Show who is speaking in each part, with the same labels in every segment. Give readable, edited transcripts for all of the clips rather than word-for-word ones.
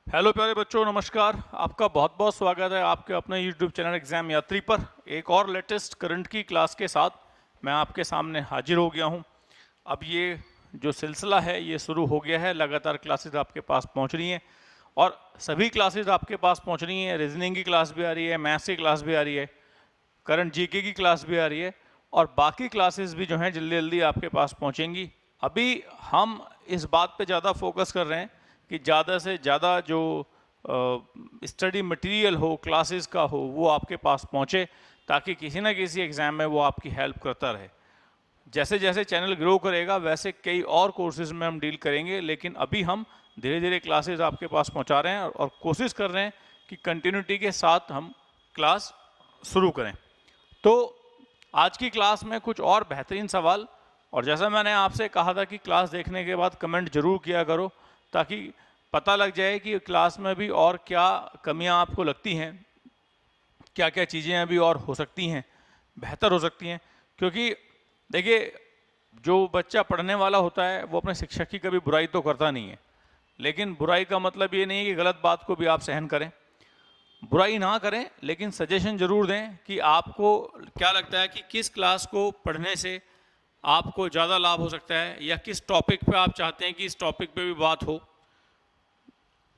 Speaker 1: Hello प्यारे बच्चों, नमस्कार। आपका बहुत बहुत स्वागत है आपके अपने यूट्यूब चैनल एग्जाम यात्री पर। एक और लेटेस्ट करंट की क्लास के साथ मैं आपके सामने हाजिर हो गया हूं। अब ये जो सिलसिला है ये शुरू हो गया है, लगातार क्लासेस आपके पास पहुंच रही हैं और सभी क्लासेस आपके पास पहुंच रही हैं। रीजनिंग की क्लास भी आ रही है, मैथ्स की क्लास भी आ रही है, करंट जीके की क्लास भी आ रही है और बाकी क्लासेस भी जो हैं जल्दी जल्दी आपके पास पहुंचेंगी। अभी हम इस बात पे ज़्यादा फोकस कर रहे हैं कि ज़्यादा से ज़्यादा जो स्टडी मटेरियल हो, क्लासेस का हो, वो आपके पास पहुंचे ताकि किसी ना किसी एग्ज़ाम में वो आपकी हेल्प करता रहे। जैसे जैसे चैनल ग्रो करेगा वैसे कई और कोर्सेज में हम डील करेंगे, लेकिन अभी हम धीरे धीरे क्लासेस आपके पास पहुंचा रहे हैं और कोशिश कर रहे हैं कि कंटिन्यूटी के साथ हम क्लास शुरू करें। तो आज की क्लास में कुछ और बेहतरीन सवाल, और जैसा मैंने आपसे कहा था कि क्लास देखने के बाद कमेंट जरूर किया करो ताकि पता लग जाए कि क्लास में भी और क्या कमियां आपको लगती हैं, क्या क्या चीज़ें अभी और हो सकती हैं, बेहतर हो सकती हैं। क्योंकि देखिए, जो बच्चा पढ़ने वाला होता है वो अपने शिक्षक की कभी बुराई तो करता नहीं है, लेकिन बुराई का मतलब ये नहीं है कि गलत बात को भी आप सहन करें। बुराई ना करें, लेकिन सजेशन जरूर दें कि आपको क्या लगता है कि किस क्लास को पढ़ने से आपको ज़्यादा लाभ हो सकता है, या किस टॉपिक पे आप चाहते हैं कि इस टॉपिक पे भी बात हो।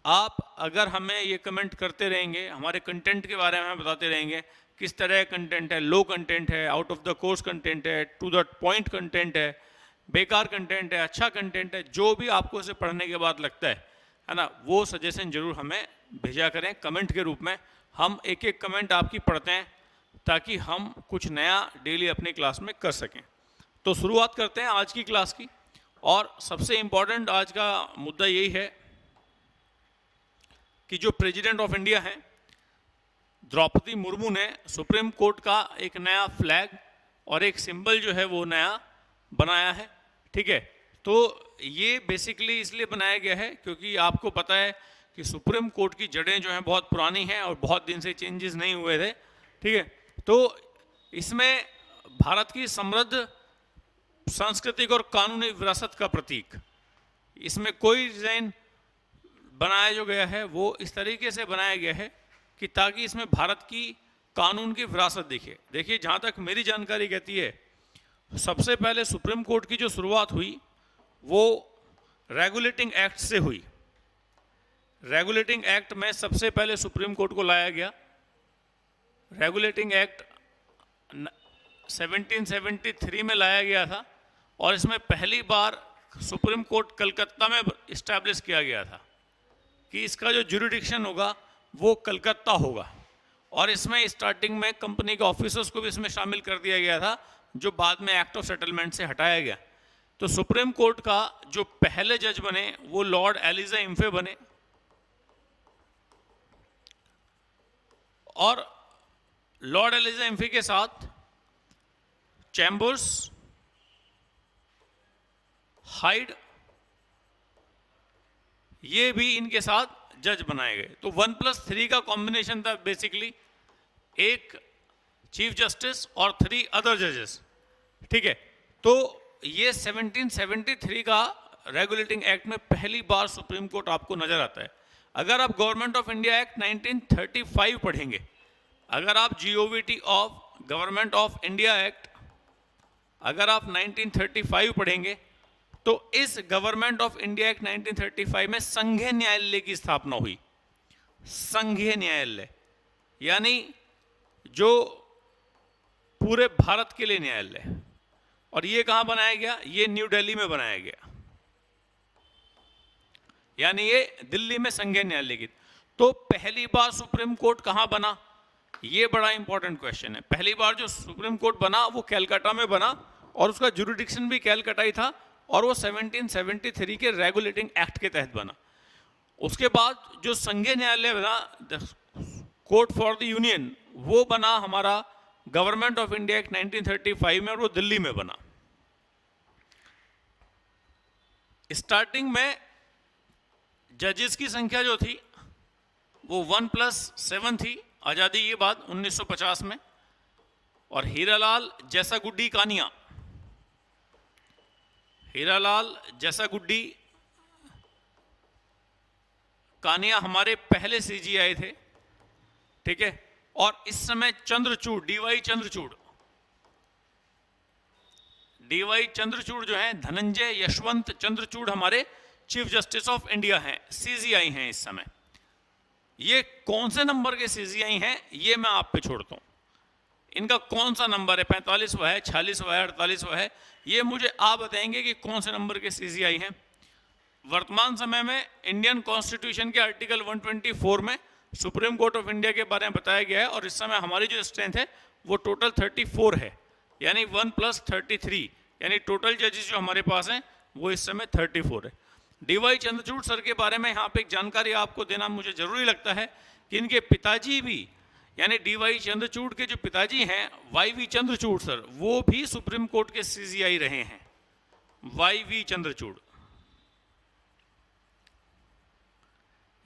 Speaker 1: आप अगर हमें ये कमेंट करते रहेंगे, हमारे कंटेंट के बारे में बताते रहेंगे, किस तरह का कंटेंट है, लो कंटेंट है, out of the course content है, टू द पॉइंट कंटेंट है, बेकार कंटेंट है, अच्छा कंटेंट है, जो भी आपको इसे पढ़ने के बाद लगता है ना, वो सजेशन जरूर हमें भेजा करें कमेंट के रूप में। हम एक एक कमेंट आपकी पढ़ते हैं ताकि हम कुछ नया डेली अपनी क्लास में कर सकें। तो शुरुआत करते हैं आज की क्लास की, और सबसे इम्पोर्टेंट आज का मुद्दा यही है कि जो प्रेसिडेंट ऑफ इंडिया हैं द्रौपदी मुर्मू ने सुप्रीम कोर्ट का एक नया फ्लैग और एक सिंबल जो है वो नया बनाया है। ठीक है, तो ये बेसिकली इसलिए बनाया गया है क्योंकि आपको पता है कि सुप्रीम कोर्ट की जड़ें जो हैं बहुत पुरानी हैं और बहुत दिन से चेंजेस नहीं हुए थे। ठीक है, तो इसमें भारत की समृद्ध सांस्कृतिक और कानूनी विरासत का प्रतीक, इसमें कोई डिजाइन बनाया जो गया है वो इस तरीके से बनाया गया है कि ताकि इसमें भारत की कानून की विरासत दिखे। देखिए, जहाँ तक मेरी जानकारी कहती है, सबसे पहले सुप्रीम कोर्ट की जो शुरुआत हुई वो रेगुलेटिंग एक्ट से हुई। रेगुलेटिंग एक्ट में सबसे पहले सुप्रीम कोर्ट को लाया गया। रेगुलेटिंग एक्ट 1773 में लाया गया था और इसमें पहली बार सुप्रीम कोर्ट कलकत्ता में इस्टेब्लिश किया गया था कि इसका जो ज्यूरिडिक्शन होगा वो कलकत्ता होगा। और इसमें स्टार्टिंग में कंपनी के ऑफिसर्स को भी इसमें शामिल कर दिया गया था, जो बाद में एक्ट ऑफ सेटलमेंट से हटाया गया। तो सुप्रीम कोर्ट का जो पहले जज बने वो लॉर्ड एलिजा इम्फे बने, और लॉर्ड एलिजा इम्फे के साथ चैम्बर्स, हाइड, ये भी इनके साथ जज बनाए गए। तो 1+3 का कॉम्बिनेशन था बेसिकली, एक चीफ जस्टिस और 3 अदर जजेस। ठीक है, तो ये 1773 का रेगुलेटिंग एक्ट में पहली बार सुप्रीम कोर्ट आपको नजर आता है। अगर आप गवर्नमेंट ऑफ इंडिया एक्ट 1935 पढ़ेंगे, अगर आप GOVT of government of India act अगर आप 1935 पढ़ेंगे, तो इस गवर्नमेंट ऑफ इंडिया एक्ट 1935 में संघीय न्यायालय की स्थापना हुई। संघीय न्यायालय यानी जो पूरे भारत के लिए न्यायालय। और ये कहां बनाया गया? ये न्यू दिल्ली में बनाया गया, यानी ये दिल्ली में संघीय न्यायालय की। तो पहली बार सुप्रीम कोर्ट कहां बना, ये बड़ा इंपॉर्टेंट क्वेश्चन है। पहली बार जो सुप्रीम कोर्ट बना वो कैलकाटा में बना और उसका ज्यूरिडिक्शन भी कैलकाटा ही था, और वो 1773 के रेगुलेटिंग एक्ट के तहत बना। उसके बाद जो संघीय न्यायालय बना, कोर्ट फॉर द यूनियन, वो बना हमारा गवर्नमेंट ऑफ इंडिया एक्ट 1935 में, और वो दिल्ली में बना। स्टार्टिंग में जजेस की संख्या जो थी वो 1+7 थी, आज़ादी के बाद 1950 में। और हीरालाल जैसागुड्डी कानिया, हीरालाल जैसागुड्डी कानिया हमारे पहले सीजीआई थे, ठीक है। और इस समय चंद्रचूड़, डीवाई चंद्रचूड़, डीवाई चंद्रचूड़ जो है, धनंजय यशवंत चंद्रचूड़ हमारे चीफ जस्टिस ऑफ इंडिया हैं, सीजीआई हैं इस समय। ये कौन से नंबर के सीजीआई हैं ये मैं आप पे छोड़ता हूं। इनका कौन सा नंबर है, 45वां है, 46वां है, 48वां है, ये मुझे आप बताएंगे कि कौन से नंबर के सीजीआई हैं। वर्तमान समय में इंडियन कॉन्स्टिट्यूशन के आर्टिकल 124 में सुप्रीम कोर्ट ऑफ इंडिया के बारे में बताया गया है, और इस समय हमारी जो स्ट्रेंथ है वो टोटल 34 है, यानी 1 + 33, यानी टोटल जजेस जो हमारे पास हैं वो इस समय 34 है। डीवाई चंद्रचूड़ सर के बारे में यहाँ पे एक जानकारी आपको देना मुझे जरूरी लगता है कि इनके पिताजी भी, यानी डीवाई चंद्रचूड़ के जो पिताजी हैं वाईवी चंद्रचूड़ सर, वो भी सुप्रीम कोर्ट के सीजीआई रहे हैं। वाईवी चंद्रचूड़,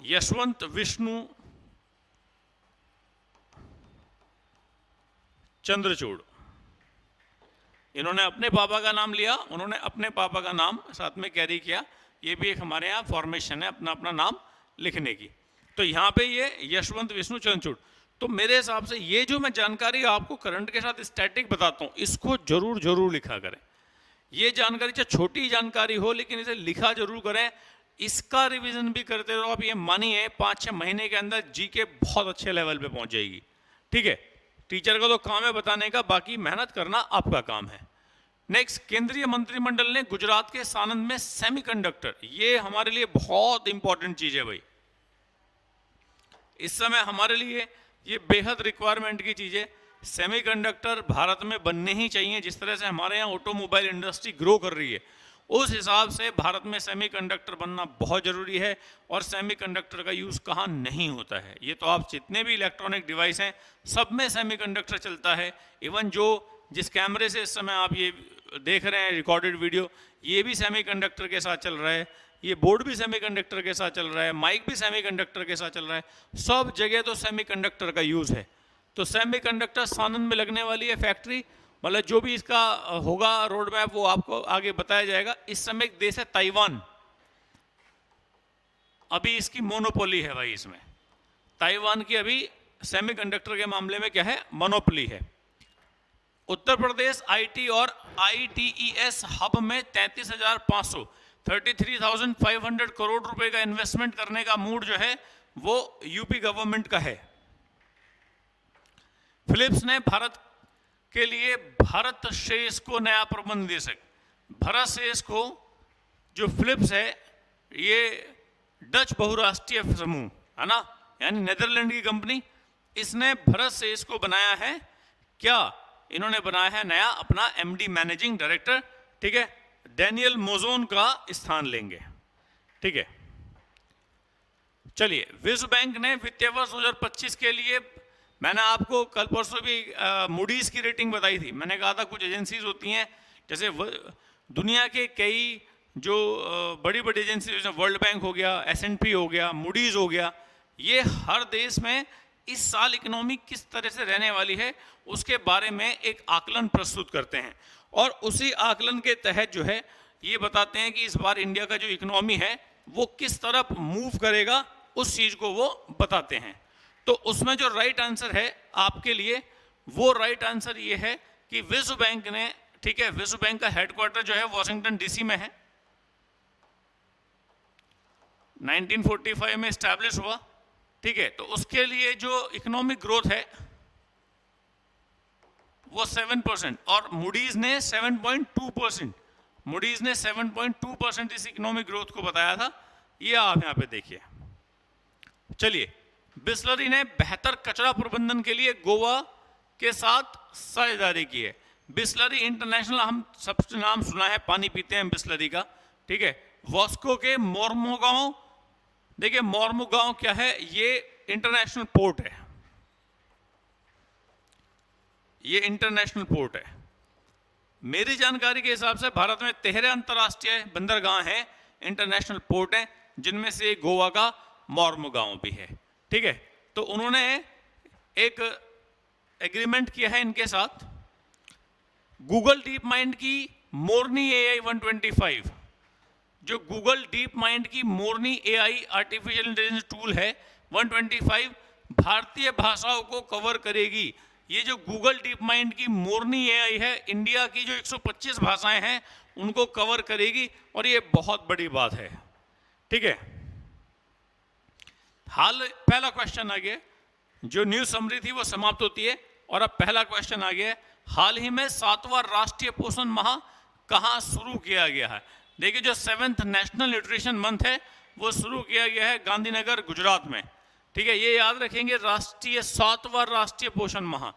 Speaker 1: यशवंत विष्णु चंद्रचूड़, इन्होंने अपने पापा का नाम लिया, उन्होंने अपने पापा का नाम साथ में कैरी किया। ये भी एक हमारे यहाँ फॉर्मेशन है अपना अपना नाम लिखने की। तो यहाँ पे ये यशवंत विष्णु चंद्रचूड़। तो मेरे हिसाब से ये जो मैं जानकारी आपको करंट के साथ स्टैटिक बताता हूँ, इसको जरूर जरूर लिखा करें। ये जानकारी चाहे छोटी जानकारी हो, लेकिन इसे लिखा जरूर करें। इसका रिवीजन भी करते रहो। आप ये मानिए 5-6 महीने के अंदर जीके बहुत अच्छे लेवल पे पहुंच जाएगी, ठीक है। टीचर का तो काम है बताने का, बाकी मेहनत करना आपका काम है। नेक्स्ट, केंद्रीय मंत्रिमंडल ने गुजरात के सानंद में सेमीकंडक्टर, ये हमारे लिए बहुत इंपॉर्टेंट चीज है भाई। इस समय हमारे लिए ये बेहद रिक्वायरमेंट की चीज है। सेमीकंडक्टर भारत में बनने ही चाहिए। जिस तरह से हमारे यहाँ ऑटोमोबाइल इंडस्ट्री ग्रो कर रही है, उस हिसाब से भारत में सेमीकंडक्टर बनना बहुत जरूरी है। और सेमीकंडक्टर का यूज कहाँ नहीं होता है, ये तो आप जितने भी इलेक्ट्रॉनिक डिवाइस हैं सब में सेमीकंडक्टर चलता है। इवन जो जिस कैमरे से इस समय आप ये देख रहे हैं रिकॉर्डेड वीडियो, ये भी सेमीकंडक्टर के साथ चल रहा है। ये बोर्ड भी सेमीकंडक्टर के साथ चल रहा है, माइक भी सेमीकंडक्टर के साथ चल रहा है। सब जगह तो सेमीकंडक्टर का यूज है। तो सेमीकंडक्टर सानंद में लगने वाली है फैक्ट्री, मतलब जो भी इसका होगा रोड मैप वो आपको आगे बताया जाएगा। इस समय एक देश है ताइवान, अभी इसकी मोनोपोली है भाई। इसमें ताइवान की अभी सेमीकंडक्टर के मामले में क्या है, मोनोपोली है। उत्तर प्रदेश आईटी और आईटीईएस हब में 33,500 करोड़ रुपए का इन्वेस्टमेंट करने का मूड जो है वो यूपी गवर्नमेंट का है। फिलिप्स ने भारत के लिए भरत शेष को नया प्रबंध निदेशक, भरत शेष को जो फिलिप्स है ये डच बहुराष्ट्रीय समूह है ना, यानी नेदरलैंड की कंपनी, इसने भरत शेष को बनाया है। क्या इन्होंने बनाया है नया अपना एमडी मैनेजिंग डायरेक्टर, ठीक है। डैनियल मोजोन का स्थान लेंगे, ठीक है। चलिए, विश्व बैंक ने वित्तीय वर्ष 2025 के लिए, मैंने आपको कल परसों भी मूडीज की रेटिंग बताई थी। मैंने कहा था कुछ एजेंसीज होती हैं जैसे दुनिया के कई जो बड़ी बड़ी एजेंसी, जैसे वर्ल्ड बैंक हो गया, S&P हो गया, मूडीज हो गया, ये हर देश में इस साल इकोनॉमी किस तरह से रहने वाली है उसके बारे में एक आकलन प्रस्तुत करते हैं। और उसी आकलन के तहत जो है ये बताते हैं कि इस बार इंडिया का जो इकोनॉमी है वो किस तरफ मूव करेगा, उस चीज को वो बताते हैं। तो उसमें जो राइट आंसर है आपके लिए, वो राइट आंसर ये है कि विश्व बैंक ने, ठीक है, विश्व बैंक का हेडक्वार्टर जो है वॉशिंगटन डीसी में है, 1945 में एस्टैब्लिश हुआ, ठीक है। तो उसके लिए जो इकोनॉमिक ग्रोथ है वो 7%, और मूडीज ने 7.2%, मूडीज ने 7.2% इस इकोनॉमिक ग्रोथ को बताया था। ये आप यहां पे देखिए। चलिए, बिस्लरी ने बेहतर कचरा प्रबंधन के लिए गोवा के साथ साझेदारी की है। बिस्लरी इंटरनेशनल, हम सबसे नाम सुना है, पानी पीते हैं बिस्लरी का, ठीक है। वॉस्को के मोरमुगांव, देखिए मोरमुगांव क्या है, ये इंटरनेशनल पोर्ट है, ये इंटरनेशनल पोर्ट है। मेरी जानकारी के हिसाब से भारत में 13 अंतर्राष्ट्रीय बंदरगाह हैं, इंटरनेशनल पोर्ट हैं, जिनमें से गोवा का मोरमुगांव भी है, ठीक है। तो उन्होंने एक एग्रीमेंट किया है इनके साथ। गूगल डीप माइंड की मोरनी AI 125 जो गूगल डीप माइंड की मोरनी एआई आर्टिफिशियल इंटेलिजेंस टूल है 125 भारतीय भाषाओं को कवर करेगी। ये जो गूगल डीप माइंड की मोरनी एआई है इंडिया की जो 125 भाषाएं हैं उनको कवर करेगी और ये बहुत बड़ी बात है। ठीक है, पहला क्वेश्चन आ गया, जो न्यूज समरी थी वो समाप्त होती है और अब पहला क्वेश्चन आ गया, हाल ही में 7वां राष्ट्रीय पोषण माह कहां शुरू किया गया है। देखिए, जो 7th नेशनल न्यूट्रिशन मंथ है वो शुरू किया गया है गांधीनगर गुजरात में। ठीक है, ये याद रखेंगे, 7वां राष्ट्रीय पोषण माह।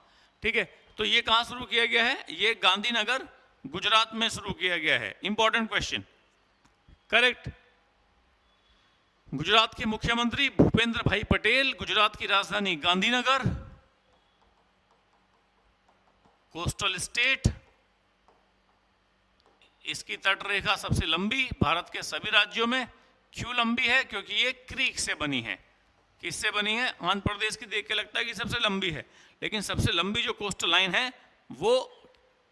Speaker 1: ठीक है, तो ये कहां शुरू किया गया है, ये गांधीनगर गुजरात में शुरू किया गया है। Important question, correct. गुजरात के मुख्यमंत्री भूपेंद्र भाई पटेल, गुजरात की राजधानी गांधीनगर, कोस्टल स्टेट, इसकी तटरेखा सबसे लंबी भारत के सभी राज्यों में। क्यों लंबी है, क्योंकि ये क्रीक से बनी है। किससे बनी है, आंध्र प्रदेश की देख के लगता है कि सबसे लंबी है, लेकिन सबसे लंबी जो कोस्टल लाइन है वो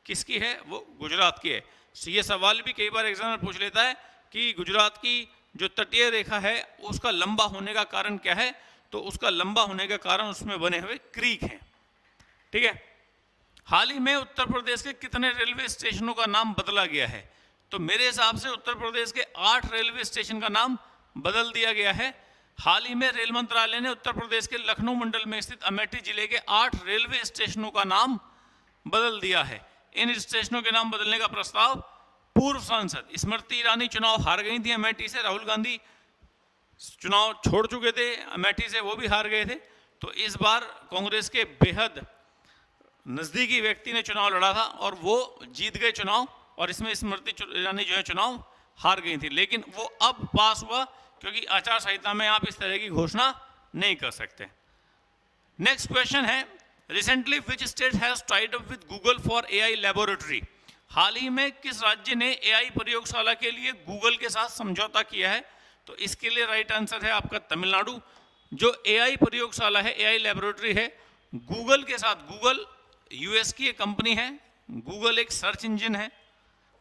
Speaker 1: किसकी है, वो गुजरात की है। ये सवाल भी कई बार एग्जाम में पूछ लेता है कि गुजरात की जो तटीय रेखा है उसका लंबा होने का कारण क्या है, तो उसका लंबा होने का कारण उसमें बने हुए क्रीक हैं। ठीक है, हाल ही में उत्तर प्रदेश के कितने रेलवे स्टेशनों का नाम बदला गया है, तो मेरे हिसाब से उत्तर प्रदेश के 8 रेलवे स्टेशन का नाम बदल दिया गया है। हाल ही में रेल मंत्रालय ने उत्तर प्रदेश के लखनऊ मंडल में स्थित अमेठी जिले के 8 रेलवे स्टेशनों का नाम बदल दिया है। इन स्टेशनों के नाम बदलने का प्रस्ताव पूर्व सांसद स्मृति ईरानी चुनाव हार गई थी अमेठी से, राहुल गांधी चुनाव छोड़ चुके थे अमेठी से, वो भी हार गए थे, तो इस बार कांग्रेस के बेहद नजदीकी व्यक्ति ने चुनाव लड़ा था और वो जीत गए चुनाव, और इसमें स्मृति ईरानी जो है चुनाव हार गई थी, लेकिन वो अब पास हुआ क्योंकि आचार संहिता में आप इस तरह की घोषणा नहीं कर सकते। नेक्स्ट क्वेश्चन है, recently which state has tied up with Google for AI laboratory. हाल ही में किस राज्य ने एआई प्रयोगशाला के लिए गूगल के साथ समझौता किया है, तो इसके लिए राइट आंसर है आपका तमिलनाडु। जो एआई प्रयोगशाला है, एआई लैबोरेटरी है गूगल के साथ, गूगल यूएस की एक कंपनी है, गूगल एक सर्च इंजन है,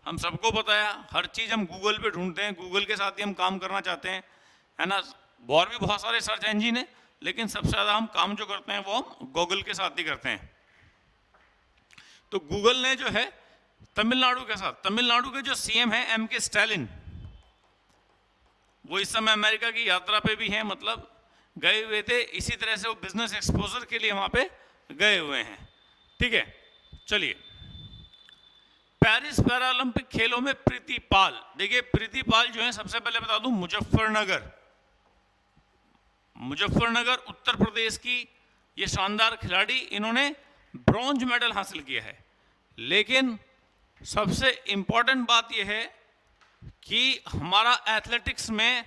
Speaker 1: हम सबको पता है, हर चीज़ हम गूगल पे ढूंढते हैं, गूगल के साथ ही हम काम करना चाहते हैं, है ना। और भी बहुत सारे सर्च इंजन है, लेकिन सबसे ज़्यादा हम काम जो करते हैं वो हम गूगल के साथ ही करते हैं। तो गूगल ने जो है तमिलनाडु के साथ, तमिलनाडु के जो सीएम है एमके स्टालिन, वो इस समय अमेरिका की यात्रा पे भी हैं, मतलब गए हुए थे, इसी तरह से वो बिजनेस एक्सपोजर के लिए वहाँ पे गए हुए हैं। ठीक है, चलिए, पेरिस पैरालंपिक खेलों में प्रीति पाल। देखिए, प्रीति पाल जो है, सबसे पहले बता दूं, मुजफ्फरनगर उत्तर प्रदेश की ये शानदार खिलाड़ी, इन्होंने ब्रॉन्ज मेडल हासिल किया है, लेकिन सबसे इंपॉर्टेंट बात यह है कि हमारा एथलेटिक्स में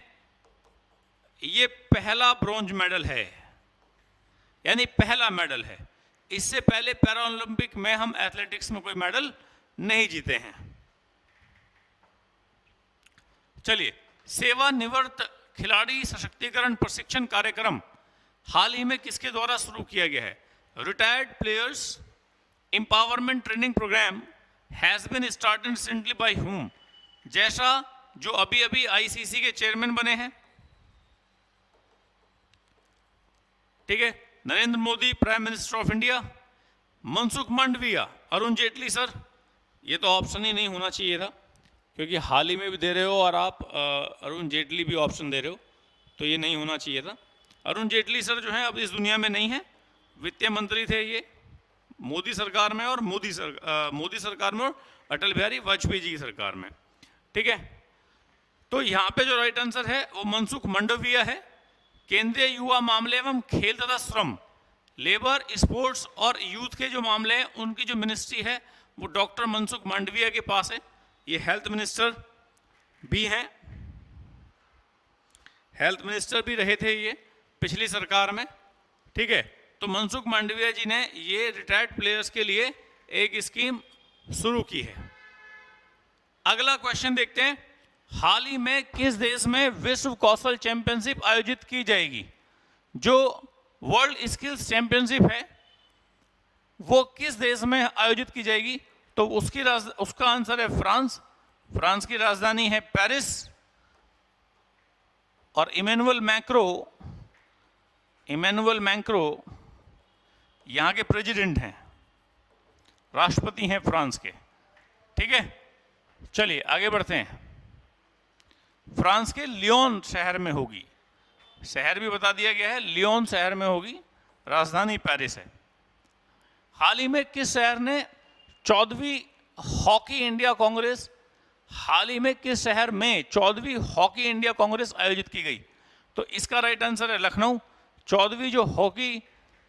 Speaker 1: ये पहला ब्रॉन्ज मेडल है, यानी पहला मेडल है। इससे पहले पैरालंपिक में हम एथलेटिक्स में कोई मेडल नहीं जीते हैं। चलिए, सेवानिवृत्त खिलाड़ी सशक्तिकरण प्रशिक्षण कार्यक्रम हाल ही में किसके द्वारा शुरू किया गया है। Retired players empowerment training programme has been started recently by whom. जैसा जो अभी अभी आईसीसी के चेयरमैन बने हैं, ठीक है, Narendra Modi prime minister of India, Mansukh Mandaviya, Arun Jaitley sir. ये तो ऑप्शन ही नहीं होना चाहिए था, क्योंकि हाल ही में भी दे रहे हो और आप अरुण जेटली भी ऑप्शन दे रहे हो, तो ये नहीं होना चाहिए था। अरुण जेटली सर जो हैं अब इस दुनिया में नहीं है, वित्त मंत्री थे ये मोदी सरकार में, और मोदी सरकार में, और अटल बिहारी वाजपेयी जी की सरकार में। ठीक है, तो यहाँ पे जो राइट आंसर है वो मनसुख मांडविया है। केंद्रीय युवा मामले एवं खेल तथा श्रम, लेबर, स्पोर्ट्स और यूथ के जो मामले हैं उनकी जो मिनिस्ट्री है वो डॉक्टर मनसुख मांडविया के पास है। ये हेल्थ मिनिस्टर भी हैं, हेल्थ मिनिस्टर भी रहे थे ये पिछली सरकार में। ठीक है, तो मनसुख मांडविया जी ने ये रिटायर्ड प्लेयर्स के लिए एक स्कीम शुरू की है। अगला क्वेश्चन देखते हैं, हाल ही में किस देश में विश्व कौशल चैंपियनशिप आयोजित की जाएगी। जो वर्ल्ड स्किल्स चैंपियनशिप है वो किस देश में आयोजित की जाएगी, तो उसका आंसर है फ्रांस। फ्रांस की राजधानी है पेरिस, और इमैनुअल मैक्रो यहाँ के प्रेसिडेंट हैं, राष्ट्रपति हैं फ्रांस के। ठीक है, चलिए आगे बढ़ते हैं। फ्रांस के लियोन शहर में होगी, शहर भी बता दिया गया है, लियोन शहर में होगी, राजधानी पेरिस है। हाल ही में किस शहर ने 14वीं हॉकी इंडिया कांग्रेस, हाल ही में किस शहर में 14वीं हॉकी इंडिया कांग्रेस आयोजित की गई? तो इसका राइट आंसर है लखनऊ। 14वीं जो हॉकी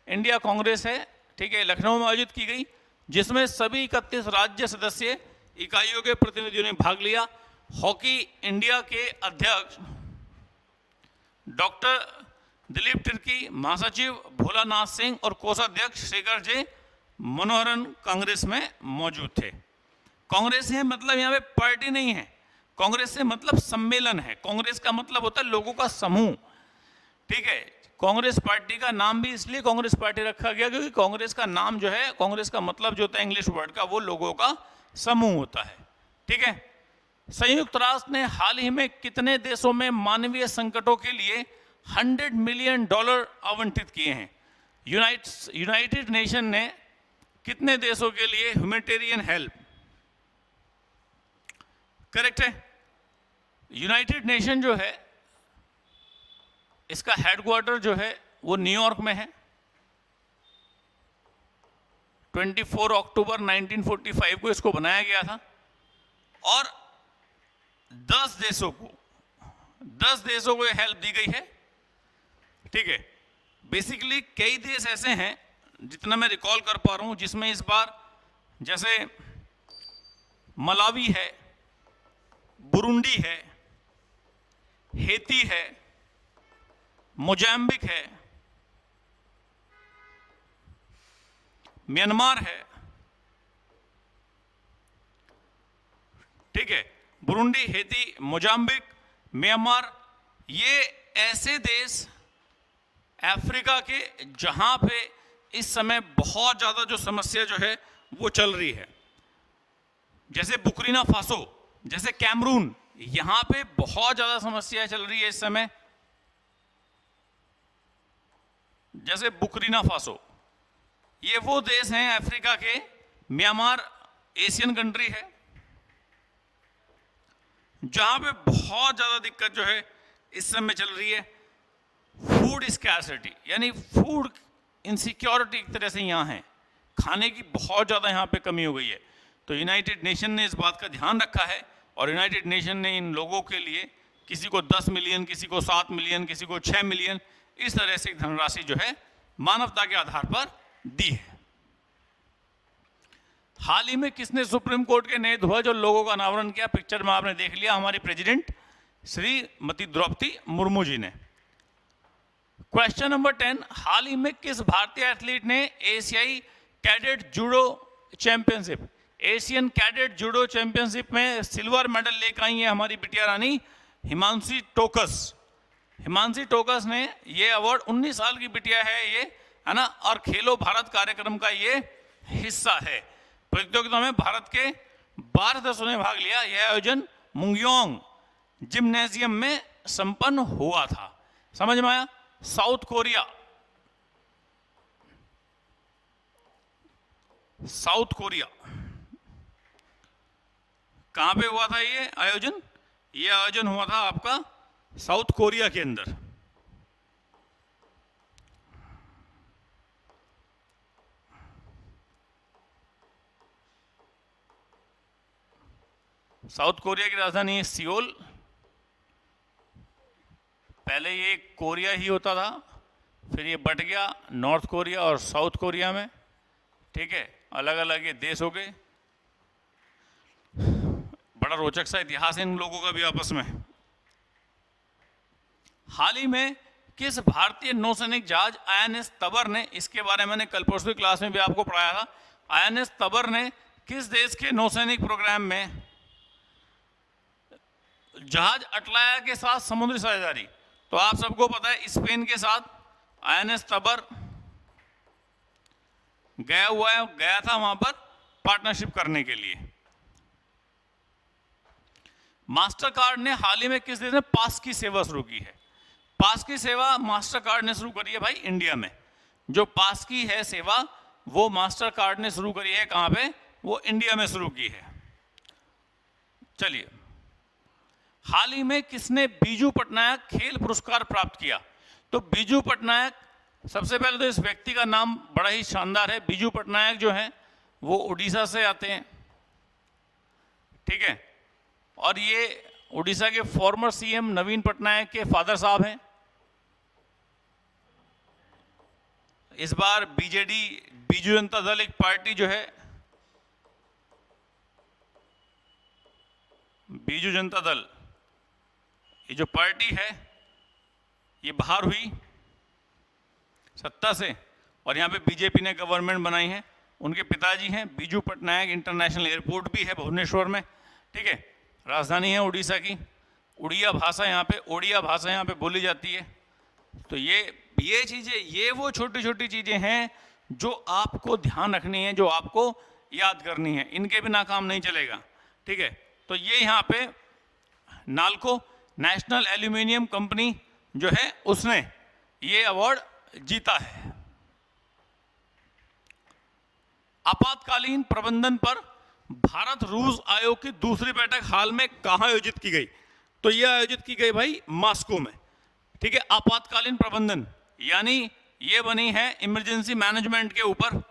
Speaker 1: इंडिया कांग्रेस है, ठीक है, लखनऊ में आयोजित की गई, जिसमें सभी 31 राज्य सदस्य इकाइयों के प्रतिनिधियों ने भाग लिया। हॉकी इंडिया के अध्यक्ष डॉक्टर दिलीप तिर्की, महासचिव भोलानाथ सिंह और कोषाध्यक्ष शेखर जे मनोहरन कांग्रेस में मौजूद थे। कांग्रेस है मतलब यहाँ पे पार्टी नहीं है, कांग्रेस से मतलब सम्मेलन है। कांग्रेस का मतलब होता है लोगों का समूह। ठीक है, कांग्रेस पार्टी का नाम भी इसलिए कांग्रेस पार्टी रखा गया क्योंकि कांग्रेस का नाम जो है, कांग्रेस का मतलब जो होता है इंग्लिश वर्ड का, वो लोगों का समूह होता है। ठीक है, संयुक्त राष्ट्र ने हाल ही में कितने देशों में मानवीय संकटों के लिए $100 मिलियन आवंटित किए हैं? यूनाइटेड नेशन ने कितने देशों के लिए ह्यूमैनिटेरियन हेल्प, करेक्ट है, यूनाइटेड नेशन जो है इसका हेडक्वार्टर जो है वो न्यूयॉर्क में है। 24 अक्टूबर 1945 को इसको बनाया गया था और 10 देशों को ये हेल्प दी गई है। ठीक है, बेसिकली कई देश ऐसे हैं, जितना मैं रिकॉल कर पा रहा हूं, जिसमें इस बार जैसे मलावी है, बुरुंडी है, हेती है, मोजाम्बिक है, म्यांमार है। ठीक है, बुरुंडी, हेती, मोजाम्बिक, म्यांमार, ये ऐसे देश अफ्रीका के जहां पे इस समय बहुत ज्यादा जो समस्या जो है वो चल रही है, जैसे बुर्किना फासो, जैसे कैमरून, यहां पे बहुत ज्यादा समस्या चल रही है इस समय। जैसे बुर्किना फासो, ये वो देश हैं अफ्रीका के। म्यांमार एशियन कंट्री है जहां पे बहुत ज्यादा दिक्कत जो है इस समय चल रही है। फूड स्कैर्सिटी यानी फूड इनसिक्योरिटी एक तरह से यहाँ है, खाने की बहुत ज़्यादा यहाँ पे कमी हो गई है। तो यूनाइटेड नेशन ने इस बात का ध्यान रखा है और यूनाइटेड नेशन ने इन लोगों के लिए किसी को 10 मिलियन, किसी को 7 मिलियन, किसी को 6 मिलियन, इस तरह से धनराशि जो है मानवता के आधार पर दी है। हाल ही में किसने सुप्रीम कोर्ट के नए ध्वज और लोगों का अनावरण किया? पिक्चर में आपने देख लिया, हमारी प्रेसिडेंट श्रीमती द्रौपदी मुर्मू जी ने। क्वेश्चन नंबर 10, हाल ही में किस भारतीय एथलीट ने एशियाई cadet judo championship, Asian cadet judo championship में सिल्वर मेडल लेकर आई है हमारी बिटिया रानी हिमांशी टोकस। हिमांशी टोकस ने ये अवार्ड, 19 साल की बिटिया है ये, है ना, और खेलो भारत कार्यक्रम का ये हिस्सा है। प्रतियोगिता में भारत के 12 देशों ने भाग लिया। यह आयोजन मुंगयोंग जिम्नेजियम में संपन्न हुआ था। समझ में आया? साउथ कोरिया, साउथ कोरिया कहां पे हुआ था ये आयोजन? ये आयोजन हुआ था आपका साउथ कोरिया के अंदर। साउथ कोरिया की राजधानी है सियोल। पहले ये कोरिया ही होता था, फिर ये बट गया नॉर्थ कोरिया और साउथ कोरिया में। ठीक है, अलग अलग ये देश हो गए। बड़ा रोचक सा इतिहास है इन लोगों का भी आपस में। हाल ही में किस भारतीय नौसैनिक जहाज INS तबर ने, इसके बारे में मैंने कल परसों की क्लास में भी आपको पढ़ाया था, INS तबर ने किस देश के नौसैनिक प्रोग्राम में जहाज अटलाया के साथ समुद्री साझेदारी? तो आप सबको पता है स्पेन के साथ INS तबर गया था वहां पर पार्टनरशिप करने के लिए। मास्टर कार्ड ने हाल ही में किस देश में पास की सेवा शुरू की है? पास की सेवा मास्टर कार्ड ने शुरू करी है भाई इंडिया में। जो पास की है सेवा वो मास्टर कार्ड ने शुरू करी है, कहां पे? वो इंडिया में शुरू की है। चलिए, हाल ही में किसने बीजू पटनायक खेल पुरस्कार प्राप्त किया? तो बीजू पटनायक, सबसे पहले तो इस व्यक्ति का नाम बड़ा ही शानदार है। बीजू पटनायक जो है वो उड़ीसा से आते हैं, ठीक है, और ये उड़ीसा के फॉर्मर सीएम नवीन पटनायक के फादर साहब हैं। इस बार बीजेडी, बीजू जनता दल एक पार्टी जो है, बीजू जनता दल, ये जो पार्टी है ये बाहर हुई सत्ता से और यहाँ पे बीजेपी ने गवर्नमेंट बनाई है। उनके पिताजी हैं बीजू पटनायक, इंटरनेशनल एयरपोर्ट भी है भुवनेश्वर में, ठीक है, राजधानी है उड़ीसा की। उड़िया भाषा यहाँ पे, ओडिया भाषा यहाँ पे बोली जाती है। तो ये चीज़ें, ये वो छोटी छोटी चीज़ें हैं जो आपको ध्यान रखनी है, जो आपको याद करनी है, इनके बिना काम नहीं चलेगा, ठीक है। तो ये यहाँ पे नाल्को, नेशनल एल्यूमिनियम कंपनी जो है, उसने ये अवार्ड जीता है। आपातकालीन प्रबंधन पर भारत रूस आयोग की दूसरी बैठक हाल में कहां आयोजित की गई? तो यह आयोजित की गई भाई मॉस्को में, ठीक है। आपातकालीन प्रबंधन यानी ये बनी है इमरजेंसी मैनेजमेंट के ऊपर,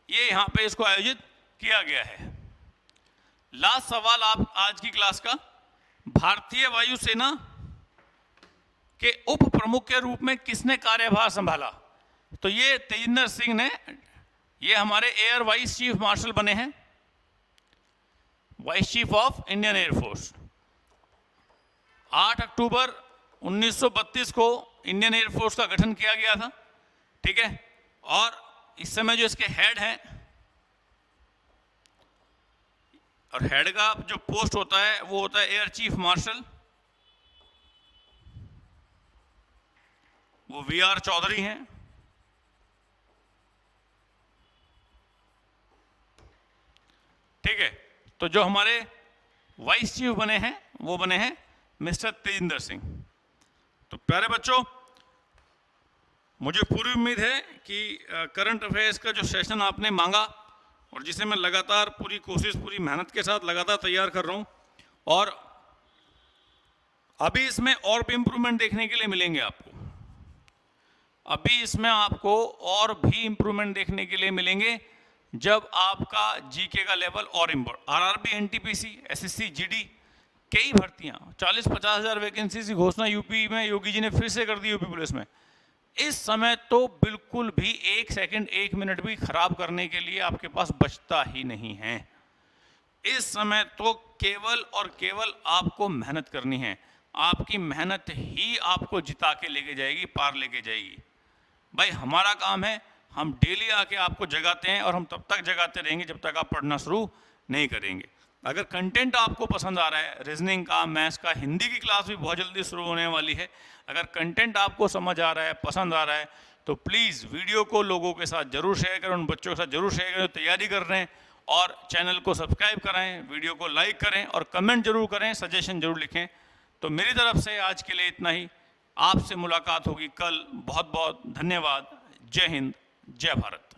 Speaker 1: ये यहां पे इसको आयोजित किया गया है। लास्ट सवाल आप आज की क्लास का, भारतीय वायुसेना के उप प्रमुख के रूप में किसने कार्यभार संभाला? तो ये तेजिंदर सिंह ने, ये हमारे एयर वाइस चीफ मार्शल बने हैं, vice chief of Indian air force. 8 अक्टूबर 1932 को इंडियन एयरफोर्स का गठन किया गया था, ठीक है। और इस समय जो इसके हेड हैं, और हेड का जो पोस्ट होता है वो होता है एयर चीफ मार्शल, वो वीआर चौधरी हैं, ठीक है। तो जो हमारे वाइस चीफ बने हैं वो बने हैं मिस्टर तेजिंदर सिंह। तो प्यारे बच्चों, मुझे पूरी उम्मीद है कि करंट अफेयर्स का जो सेशन आपने मांगा और जिसे मैं लगातार पूरी कोशिश, पूरी मेहनत के साथ लगातार तैयार कर रहा हूं, और अभी इसमें और भी इंप्रूवमेंट देखने के लिए मिलेंगे आपको। अभी इसमें आपको और भी इंप्रूवमेंट देखने के लिए मिलेंगे जब आपका जीके का लेवल और improve. RRB, NTPC, SSC, GD, कई भर्तियां, 40-50 हज़ार वैकेंसी की घोषणा यूपी में योगी जी ने फिर से कर दी, यूपी पुलिस में। इस समय तो बिल्कुल भी 1 सेकंड 1 मिनट भी खराब करने के लिए आपके पास बचता ही नहीं है। इस समय तो केवल और केवल आपको मेहनत करनी है। आपकी मेहनत ही आपको जिता के लेके जाएगी, पार लेके जाएगी। भाई हमारा काम है, हम डेली आके आपको जगाते हैं और हम तब तक जगाते रहेंगे जब तक आप पढ़ना शुरू नहीं करेंगे। अगर कंटेंट आपको पसंद आ रहा है, रीजनिंग का, मैथ्स का, हिंदी की क्लास भी बहुत जल्दी शुरू होने वाली है, अगर कंटेंट आपको समझ आ रहा है, पसंद आ रहा है, तो प्लीज़ वीडियो को लोगों के साथ जरूर शेयर करें, उन बच्चों के साथ जरूर शेयर करें जो तैयारी कर रहे हैं, और चैनल को सब्सक्राइब कराएं, वीडियो को लाइक करें और कमेंट जरूर करें, सजेशन जरूर लिखें। तो मेरी तरफ से आज के लिए इतना ही। आपसे मुलाकात होगी कल। बहुत बहुत धन्यवाद। जय हिंद, जय भारत।